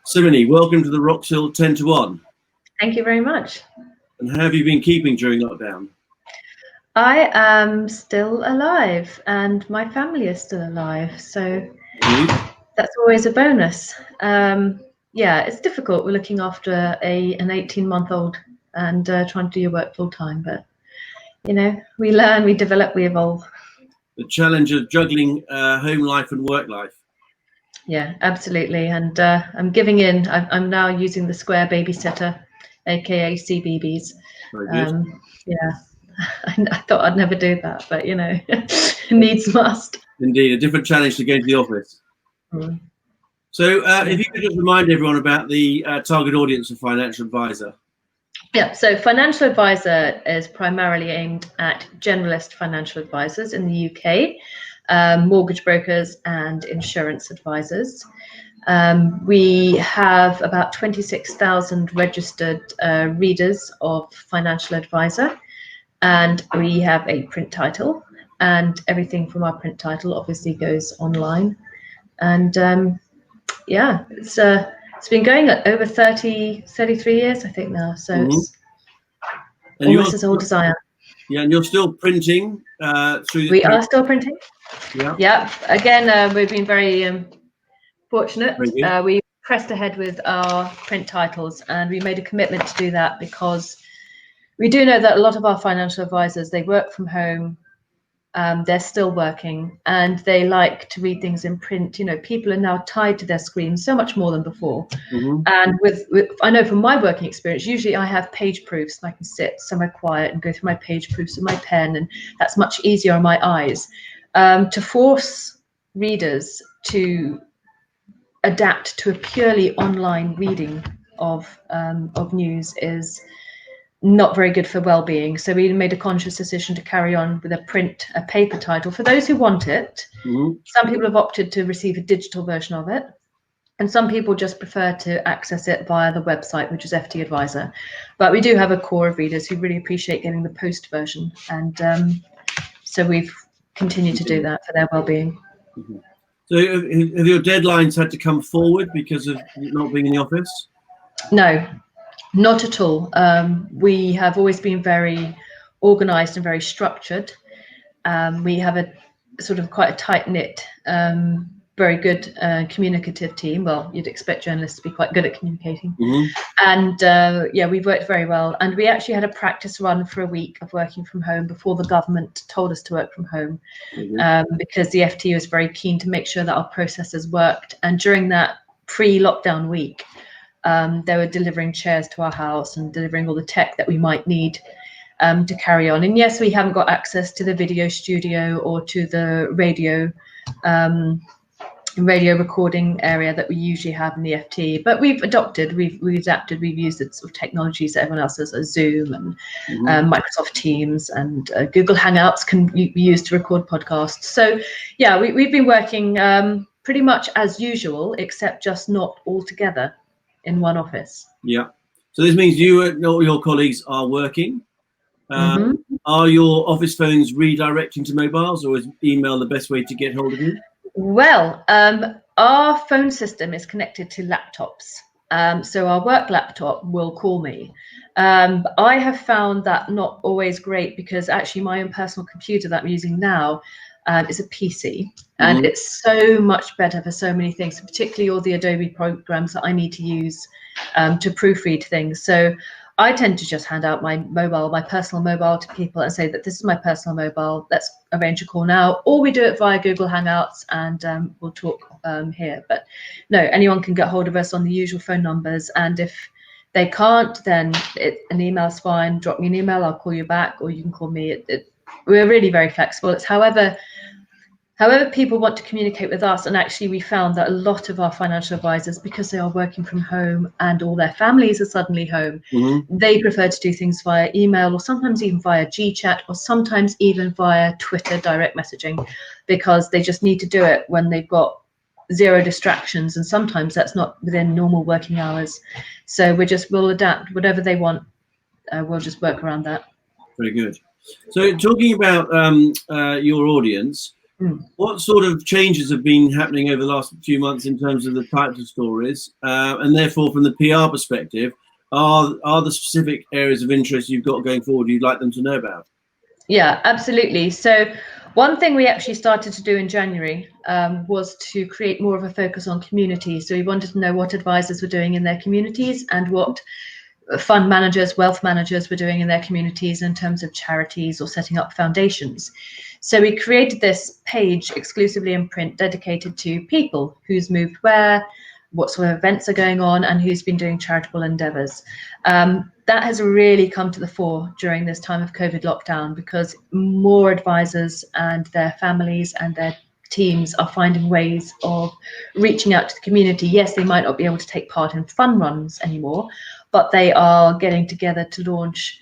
Simoney, welcome to the Wroxhill 10 to 1. Thank you very much. And how have you been keeping during lockdown? I am still alive and my family is still alive, so that's always a bonus. Yeah, it's difficult. We're looking after an 18-month-old and trying to do your work full time, but you know, we learn, we develop, we evolve. The challenge of juggling home life and work life. Yeah, absolutely. And I'm giving in. I'm now using the Square babysitter, aka CBBS. Very good. Yeah, I thought I'd never do that, but you know, needs must. Indeed, a different challenge to go to the office. Mm. So if you could just remind everyone about the target audience of Financial Advisor. Yeah, so Financial Advisor is primarily aimed at generalist financial advisors in the UK, mortgage brokers and insurance advisors. We have about 26,000 registered readers of Financial Advisor, and we have a print title, and everything from our print title obviously goes online. And yeah, it's been going at over 33 years, I think now. So it's almost as old as I am. Yeah, and you're still printing through. We are still printing. Yeah. Yeah. Again, we've been very fortunate. Very we pressed ahead with our print titles, and we made a commitment to do that because we do know that a lot of our financial advisors, they work from home. They're still working and they like to read things in print. You know, people are now tied to their screens so much more than before. And with I know from my working experience, usually I have page proofs and I can sit somewhere quiet and go through my page proofs with my pen, and that's much easier on my eyes. To force readers to adapt to a purely online reading of news is not very good for well-being. So we made a conscious decision to carry on with a paper title for those who want it. Some people have opted to receive a digital version of it, and some people just prefer to access it via the website, which is FT Advisor. But we do have a core of readers who really appreciate getting the post version, and so we've continued to do that for their well-being. So have your deadlines had to come forward because of not being in the office? No, not at all. We have always been very organized and very structured. We have a sort of quite a tight-knit, very good communicative team. Well, you'd expect journalists to be quite good at communicating. And yeah, we've worked very well. And we actually had a practice run for a week of working from home before the government told us to work from home, because the FT was very keen to make sure that our processes worked. And during that pre-lockdown week, they were delivering chairs to our house and delivering all the tech that we might need to carry on. And yes, we haven't got access to the video studio or to the radio recording area that we usually have in the FT, but we've adapted, we've used the sort of technologies that everyone else has, Zoom and Microsoft Teams, and Google Hangouts can be used to record podcasts. So yeah, we've been working pretty much as usual, except just not all together in one office. Yeah. So this means you and all your colleagues are working. Are your office phones redirecting to mobiles, or is email the best way to get hold of you? Well, our phone system is connected to laptops. So our work laptop will call me. I have found that not always great, because actually my own personal computer that I'm using now is a PC, and it's so much better for so many things, particularly all the Adobe programs that I need to use to proofread things. So I tend to just hand out my personal mobile to people and say that this is my personal mobile, let's arrange a call now, or we do it via Google Hangouts and we'll talk here. But no, anyone can get hold of us on the usual phone numbers, and if they can't, then an email's fine. Drop me an email, I'll call you back, or you can call me. We're really very flexible. It's however people want to communicate with us. And actually we found that a lot of our financial advisors, because they are working from home and all their families are suddenly home, they prefer to do things via email, or sometimes even via GChat, or sometimes even via Twitter direct messaging, because they just need to do it when they've got zero distractions, and sometimes that's not within normal working hours. So we'll adapt whatever they want. We'll just work around that. Very good. So talking about your audience, What sort of changes have been happening over the last few months in terms of the types of stories, and therefore from the PR perspective, are the specific areas of interest you've got going forward you'd like them to know about? Yeah, absolutely. So one thing we actually started to do in January was to create more of a focus on community. So we wanted to know what advisors were doing in their communities and what fund managers, wealth managers were doing in their communities in terms of charities or setting up foundations. So we created this page exclusively in print dedicated to people, who's moved where, what sort of events are going on, and who's been doing charitable endeavours. That has really come to the fore during this time of COVID lockdown, because more advisors and their families and their teams are finding ways of reaching out to the community. Yes, they might not be able to take part in fun runs anymore, but they are getting together to launch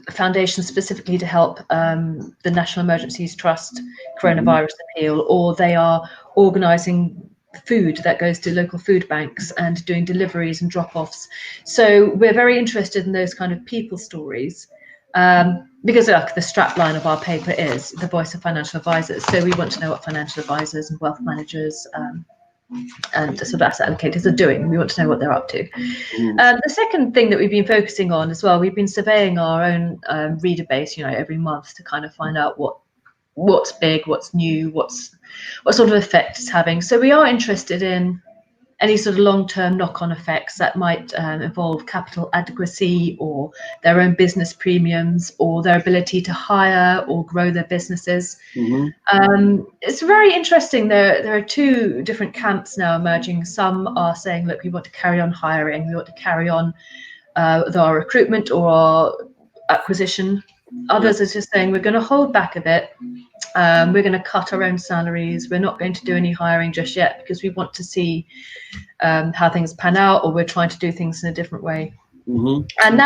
foundations specifically to help the National Emergencies Trust coronavirus appeal, or they are organising food that goes to local food banks and doing deliveries and drop-offs. So we're very interested in those kind of people stories, because the strapline of our paper is the voice of financial advisors. So we want to know what financial advisors and wealth managers and sort of asset allocators are doing. We want to know what they're up to. The second thing that we've been focusing on as well, we've been surveying our own reader base, every month, to kind of find out what's big, what's new, what sort of effect it's having. So we are interested in any sort of long-term knock-on effects that might involve capital adequacy, or their own business premiums, or their ability to hire or grow their businesses. It's very interesting. There are two different camps now emerging. Some are saying, look, we want to carry on hiring, we want to carry on with our recruitment or our acquisition. Others are just saying, we're going to hold back a bit. We're going to cut our own salaries. We're not going to do any hiring just yet, because we want to see how things pan out, or we're trying to do things in a different way. And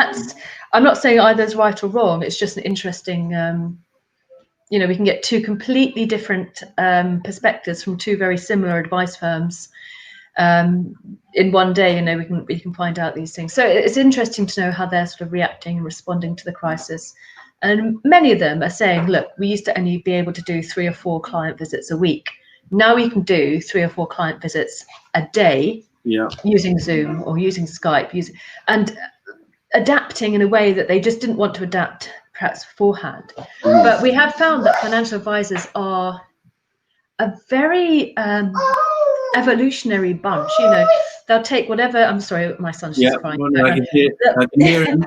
I'm not saying either's right or wrong. It's just an interesting, we can get two completely different perspectives from two very similar advice firms in one day. We can find out these things. So it's interesting to know how they're sort of reacting and responding to the crisis. And many of them are saying, look, we used to only be able to do 3 or 4 client visits a week. Now we can do 3 or 4 client visits a day, using Zoom or using Skype, and adapting in a way that they just didn't want to adapt perhaps beforehand. But we have found that financial advisors are a very evolutionary bunch. They'll take whatever. I'm sorry, my son's just crying. Well, I can hear him.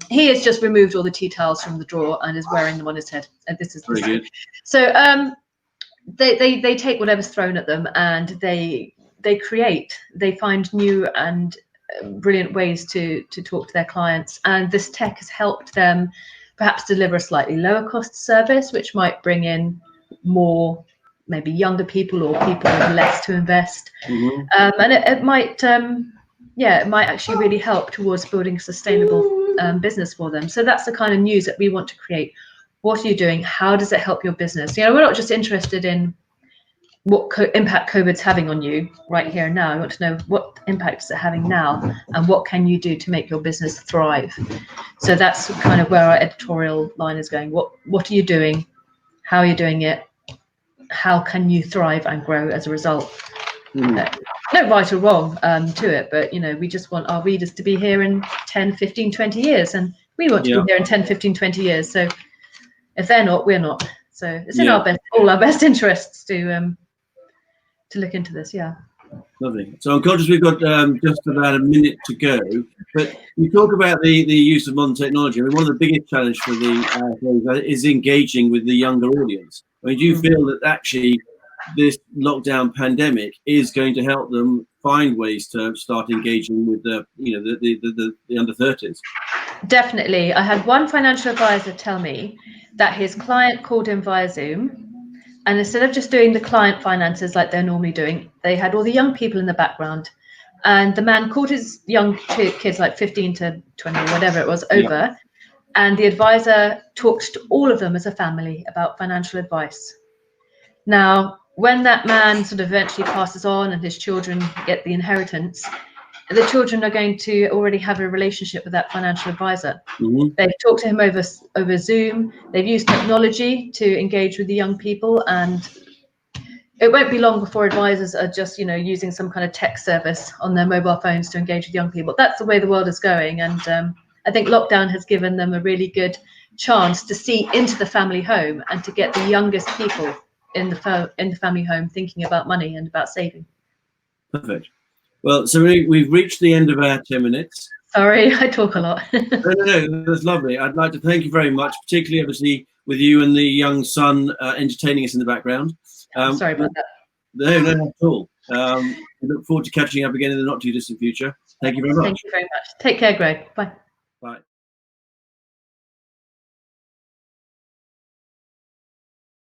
He has just removed all the tea towels from the drawer and is wearing them on his head. And this is very good. So they take whatever's thrown at them, and they find new and brilliant ways to talk to their clients. And this tech has helped them perhaps deliver a slightly lower cost service, which might bring in more maybe younger people or people with less to invest. And it might actually really help towards building a sustainable business for them. So that's the kind of news that we want to create. What are you doing? How does it help your business? We're not just interested in what impact COVID's having on you right here and now. I want to know what impact is it having now, and what can you do to make your business thrive. So that's kind of where our editorial line is going. What are you doing? How are you doing it? How can you thrive and grow as a result? No right or wrong to it, but we just want our readers to be here in 10, 15, 20 years, and we want to be here in 10, 15, 20 years. So if they're not, we're not. So it's in all our best interests to look into this. Lovely. So I'm conscious we've got just about a minute to go, but you talk about the use of modern technology. I mean, one of the biggest challenges for the is engaging with the younger audience. I mean, do you feel that actually this lockdown pandemic is going to help them find ways to start engaging with the under 30s? Definitely. I had one financial advisor tell me that his client called him via Zoom, and instead of just doing the client finances like they're normally doing, they had all the young people in the background, and the man called his young kids, like 15 to 20 or whatever it was, over, and the advisor talked to all of them as a family about financial advice. Now, when that man sort of eventually passes on and his children get the inheritance, the children are going to already have a relationship with that financial advisor. Mm-hmm. They've talked to him over Zoom. They've used technology to engage with the young people, and it won't be long before advisors are just, using some kind of tech service on their mobile phones to engage with young people. That's the way the world is going, and I think lockdown has given them a really good chance to see into the family home and to get the youngest people in the family home thinking about money and about saving. Perfect. Well, so we've reached the end of our 10 minutes. Sorry, I talk a lot. No, that's lovely. I'd like to thank you very much, particularly obviously with you and the young son entertaining us in the background. Sorry about that. No, not at all. We look forward to catching up again in the not too distant future. Thank you very much. Thank you very much. Take care, Greg. Bye. Bye.